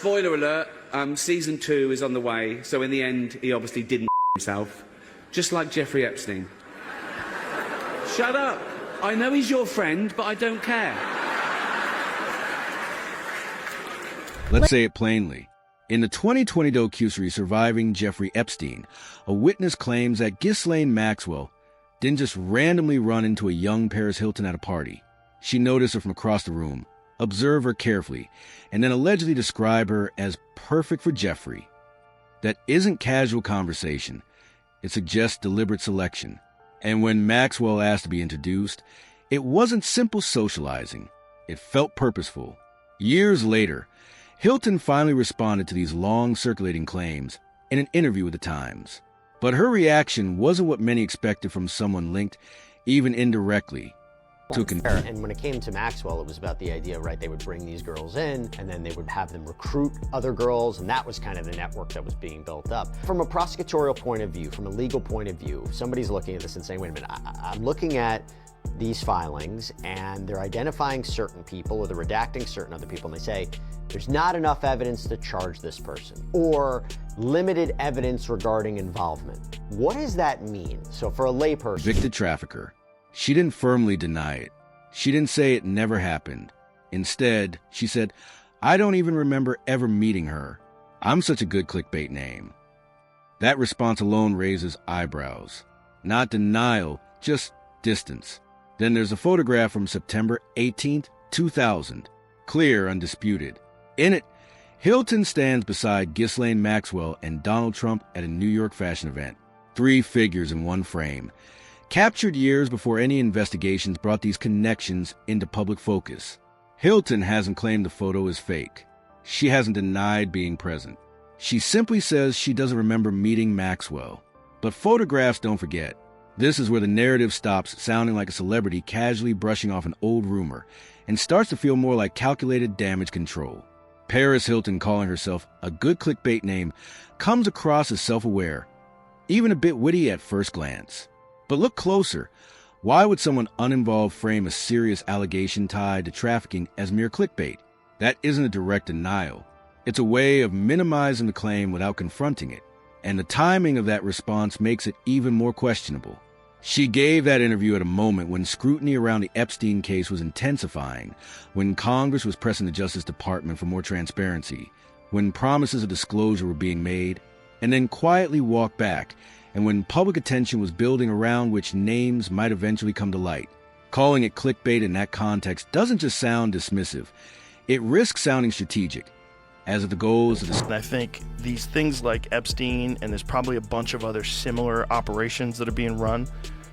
spoiler alert, season 2 is on the way, so in the end, he obviously didn't himself. Just like Jeffrey Epstein. Shut up. I know he's your friend, but I don't care. Let's say it plainly. In the 2020 docuseries Surviving Jeffrey Epstein, a witness claims that Ghislaine Maxwell didn't just randomly run into a young Paris Hilton at a party. She noticed her from across the room, observed her carefully, and then allegedly described her as perfect for Jeffrey. That isn't casual conversation. It suggests deliberate selection. And when Maxwell asked to be introduced, it wasn't simple socializing. It felt purposeful. Years later, Hilton finally responded to these long circulating claims in an interview with The Times. But her reaction wasn't what many expected from someone linked, even indirectly, to And when it came to Maxwell, it was about the idea, right, they would bring these girls in and then they would have them recruit other girls, and that was kind of the network that was being built up. From a prosecutorial point of view, from a legal point of view, somebody's looking at this and saying, wait a minute, I'm looking at these filings and they're identifying certain people or they're redacting certain other people, and they say there's not enough evidence to charge this person, or limited evidence regarding involvement. What does that mean? So for a layperson, convicted trafficker, she didn't firmly deny it. She didn't say it never happened. Instead, she said, I don't even remember ever meeting her. I'm such a good clickbait name. That response alone raises eyebrows. Not denial, just distance. Then there's a photograph from September 18th, 2000. Clear, undisputed. In it, Hilton stands beside Ghislaine Maxwell and Donald Trump at a New York fashion event. 3 figures in one frame. Captured years before any investigations brought these connections into public focus. Hilton hasn't claimed the photo is fake. She hasn't denied being present. She simply says she doesn't remember meeting Maxwell. But photographs don't forget. This is where the narrative stops sounding like a celebrity casually brushing off an old rumor and starts to feel more like calculated damage control. Paris Hilton calling herself a good clickbait name comes across as self-aware, even a bit witty at first glance. But look closer. Why would someone uninvolved frame a serious allegation tied to trafficking as mere clickbait? That isn't a direct denial. It's a way of minimizing the claim without confronting it. And the timing of that response makes it even more questionable. She gave that interview at a moment when scrutiny around the Epstein case was intensifying, when Congress was pressing the Justice Department for more transparency, when promises of disclosure were being made, and then quietly walked back, and when public attention was building around which names might eventually come to light. Calling it clickbait in that context doesn't just sound dismissive. It risks sounding strategic, as if the goal is to... And I think these things like Epstein, and there's probably a bunch of other similar operations that are being run,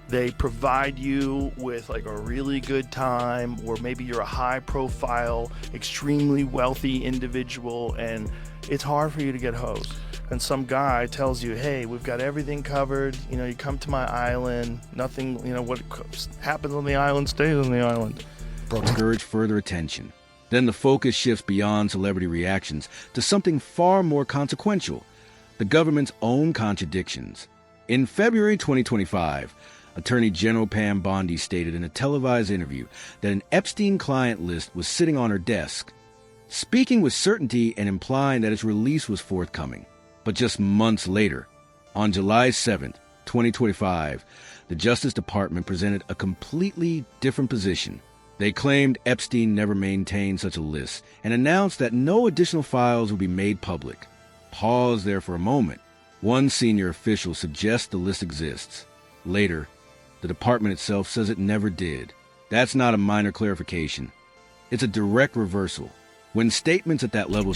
they provide you with like a really good time, or maybe you're a high profile, extremely wealthy individual, and it's hard for you to get hosed. And some guy tells you, hey, we've got everything covered, you come to my island, nothing, what happens on the island stays on the island. Discourage further attention. Then the focus shifts beyond celebrity reactions to something far more consequential, the government's own contradictions. In February 2025, Attorney General Pam Bondi stated in a televised interview that an Epstein client list was sitting on her desk, speaking with certainty and implying that its release was forthcoming. But just months later, on July 7th, 2025, the Justice Department presented a completely different position. They claimed Epstein never maintained such a list and announced that no additional files would be made public. Pause there for a moment. One senior official suggests the list exists. Later, the department itself says it never did. That's not a minor clarification. It's a direct reversal. When statements at that level...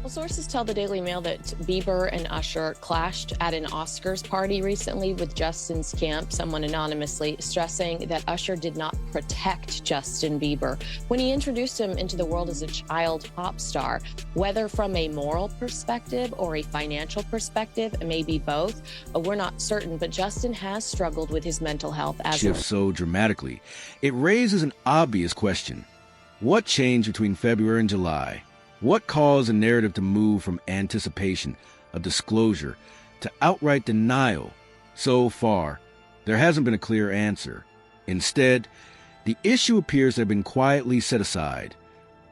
Well, sources tell the Daily Mail that Bieber and Usher clashed at an Oscars party recently with Justin's camp, someone anonymously stressing that Usher did not protect Justin Bieber when he introduced him into the world as a child pop star. Whether from a moral perspective or a financial perspective, maybe both, we're not certain, but Justin has struggled with his mental health as shifts so dramatically. It raises an obvious question. What changed between February and July? What caused the narrative to move from anticipation of disclosure to outright denial? So far, there hasn't been a clear answer. Instead, the issue appears to have been quietly set aside.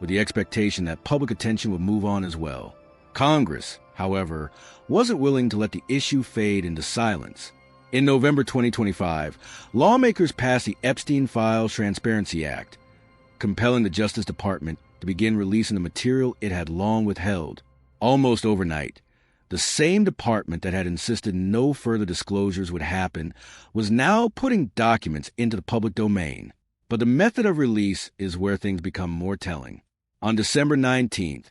with the expectation that public attention would move on as well. Congress, however, wasn't willing to let the issue fade into silence. In November 2025, lawmakers passed the Epstein Files Transparency Act, compelling the Justice Department to begin releasing the material it had long withheld. Almost overnight, the same department that had insisted no further disclosures would happen was now putting documents into the public domain. But the method of release is where things become more telling. On December 19th,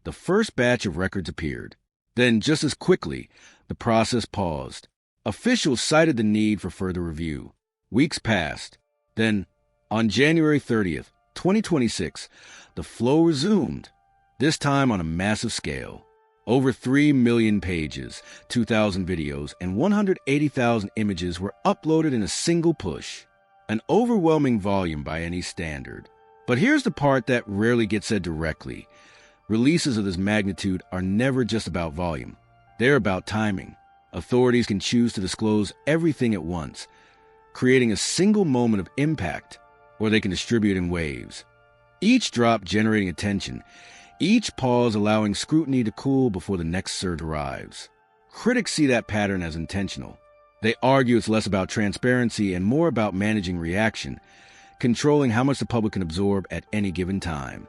the first batch of records appeared. Then, just as quickly, the process paused. Officials cited the need for further review. Weeks passed. Then, on January 30th, 2026, the flow resumed, this time on a massive scale. Over 3 million pages, 2,000 videos, and 180,000 images were uploaded in a single push. An overwhelming volume by any standard. But here's the part that rarely gets said directly. Releases of this magnitude are never just about volume. They're about timing. Authorities can choose to disclose everything at once, creating a single moment of impact, or they can distribute in waves. Each drop generating attention, each pause allowing scrutiny to cool before the next surge arrives. Critics see that pattern as intentional. They argue it's less about transparency and more about managing reaction, controlling how much the public can absorb at any given time.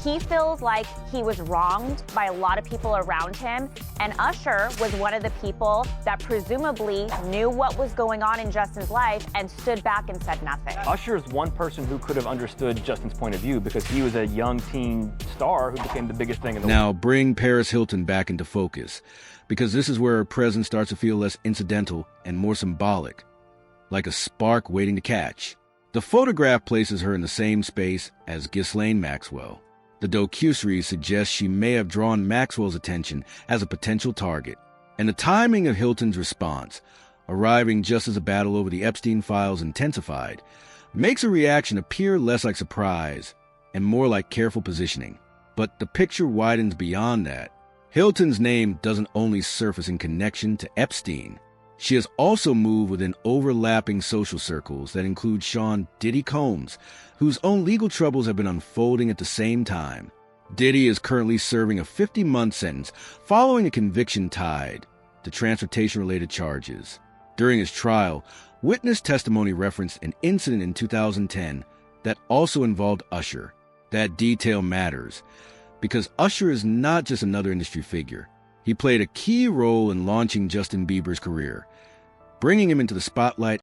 He feels like he was wronged by a lot of people around him, and Usher was one of the people that presumably knew what was going on in Justin's life and stood back and said nothing. Usher is one person who could have understood Justin's point of view because he was a young teen star who became the biggest thing in the world. Now bring Paris Hilton back into focus, because this is where her presence starts to feel less incidental and more symbolic, like a spark waiting to catch. The photograph places her in the same space as Ghislaine Maxwell. The docuseries suggests she may have drawn Maxwell's attention as a potential target, and the timing of Hilton's response, arriving just as the battle over the Epstein files intensified, makes her reaction appear less like surprise and more like careful positioning. But the picture widens beyond that. Hilton's name doesn't only surface in connection to Epstein. She has also moved within overlapping social circles that include Sean Diddy Combs, whose own legal troubles have been unfolding at the same time. Diddy is currently serving a 50-month sentence following a conviction tied to transportation-related charges. During his trial, witness testimony referenced an incident in 2010 that also involved Usher. That detail matters, because Usher is not just another industry figure. He played a key role in launching Justin Bieber's career, bringing him into the spotlight